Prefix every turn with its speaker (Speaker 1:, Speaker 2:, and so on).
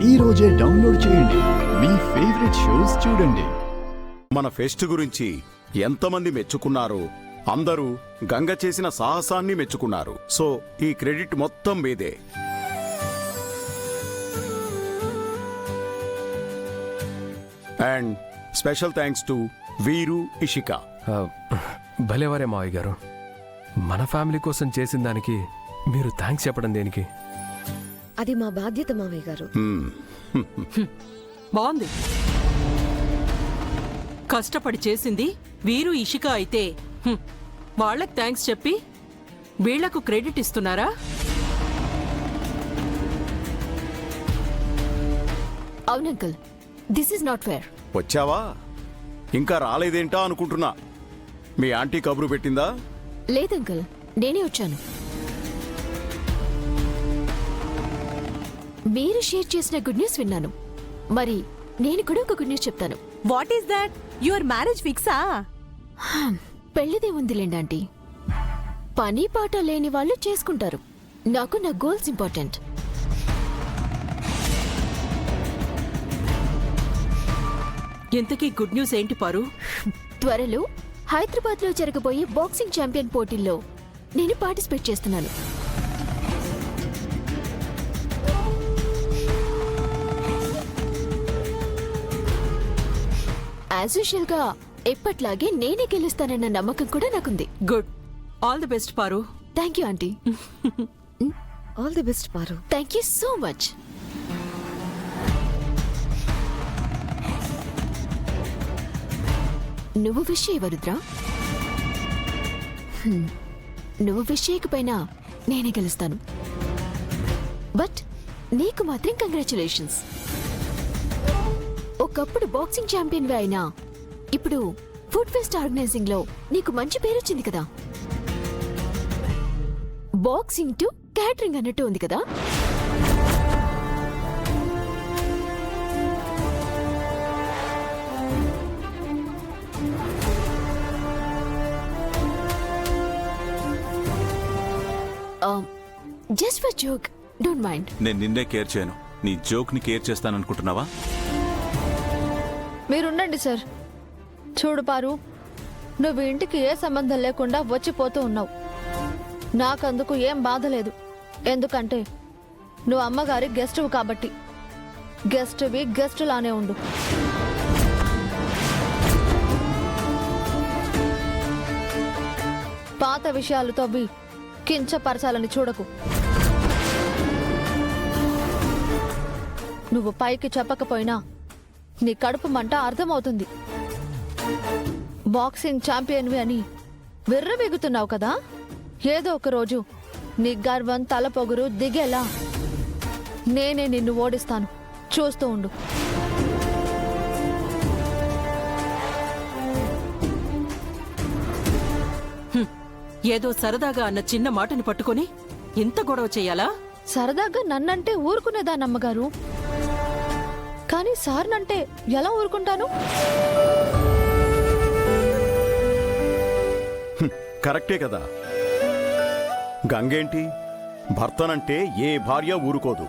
Speaker 1: ఈ రోజే డౌన్లోడ్ చేయండి. మీ ఫేవరెట్ షోస్ చూడండి.
Speaker 2: మన ఫెస్ట్ గురించి ఎంతమంది మెచ్చుకున్నారో అందరూ గంగ చేసిన సాహసాన్ని మెచ్చుకున్నారు. సో ఈ క్రెడిట్ మొత్తం మీదే. అండ్ స్పెషల్ థ్యాంక్స్ టు వీరు, ఇషిక.
Speaker 3: భలేవారే మావయ్య గారు, మన ఫ్యామిలీ కోసం చేసిన దానికి మీరు థ్యాంక్స్ చెప్పడం దేనికి?
Speaker 4: అది మా బాధ్యత మావయ్య గారు.
Speaker 5: బాగుంది. కష్టపడి చేసింది వీరు, ఇషిక అయితే వాళ్ళకి థ్యాంక్స్ చెప్పి వీళ్లకు క్రెడిట్ ఇస్తున్నారా?
Speaker 4: అవును uncle, this is not fair.
Speaker 2: వచ్చావా? ఇంకా రాలేదేంటా అనుకుంటున్నా. మీ ఆంటీ కబురు పెట్టిందా?
Speaker 4: లేదు అంకుల్, నేనే వచ్చాను. మీరు షేర్ చేసిన గుడ్ న్యూస్ విన్నాను. మరి నేను కూడా ఒక గుడ్ న్యూస్ చెప్తాను.
Speaker 6: What is that? Your marriage ఫిక్సా?
Speaker 4: పెళ్లిదే ఉందిలేండి ఆంటీ. పని పాట లేని వాళ్ళు చేసుకుంటారు. నాకు నా గోల్స్ ఇంపార్టెంట్.
Speaker 5: ఇంతకీ గుడ్ న్యూస్ ఏంటి పారు?
Speaker 4: త్వరలో హైదరాబాద్ లో జరగబోయే బాక్సింగ్ ఛాంపియన్ పోటీల్లో నేను పార్టిసిపేట్ చేస్తున్నాను. యాజ్ యూజువల్ గా ఎప్పట్లాగే నేనే గెలుస్తానన్న నమ్మకం కూడా నాకుంది.
Speaker 5: Good. All the best Paru.
Speaker 4: Thank you aunty.
Speaker 6: All the best Paru.
Speaker 4: Thank you so much. నువ్వు విష్ చేయవరుద్రా. నువ్వు విష్ చేయకపోయినా నేనే గెలుస్తాను. బట్ నీకు మాత్రం కంగ్రాచులేషన్స్. ఒకప్పుడు బాక్సింగ్ ఛాంపియన్ అయినా ఇప్పుడు ఫుడ్ ఫెస్ట్ ఆర్గనైజింగ్ లో నీకు మంచి పేరు వచ్చింది కదా. బాక్సింగ్ టు క్యాటరింగ్ అన్నట్టు ఉంది కదా. Just for joke, don't mind.
Speaker 7: నేను నిన్నే కేర్ చేయను, నీ జోక్ ని కేర్ చేస్తాననుకుంటున్నావా?
Speaker 8: మీరుండండి సార్. చూడు పారు, నువ్వు ఇంటికి ఏ సంబంధం లేకుండా వచ్చిపోతూ ఉన్నావు. నాకందుకు ఏం బాధ లేదు. ఎందుకంటే నువ్వు అమ్మగారి గెస్టువు కాబట్టి. గెస్టువి గెస్టులానే ఉండు. పాత విషయాలు తవ్వి కించపరచాలని చూడకు. నువ్వు పైకి చెప్పకపోయినా నీ కడుపు మంట అర్థమవుతుంది. బాక్సింగ్ ఛాంపియన్వి అని విర్రవీగుతున్నావు కదా. ఏదో ఒక రోజు నీ గర్వం తల పొగురు దిగేలా నేనే నిన్ను ఓడిస్తాను. చూస్తూ ఉండు.
Speaker 5: ఏదో సరదాగా అన్న చిన్న మాటని పట్టుకొని ఇంత గొడవ చెయ్యాలా?
Speaker 8: సరదాగా నన్నంటే ఊరుకునేదానమ్మగారు, కానీ సార్నంటే ఎలా ఊరుకుంటాను?
Speaker 2: కరెక్టే కదా. గంగేంటి, భర్తనంటే ఏ భార్య ఊరుకోదు.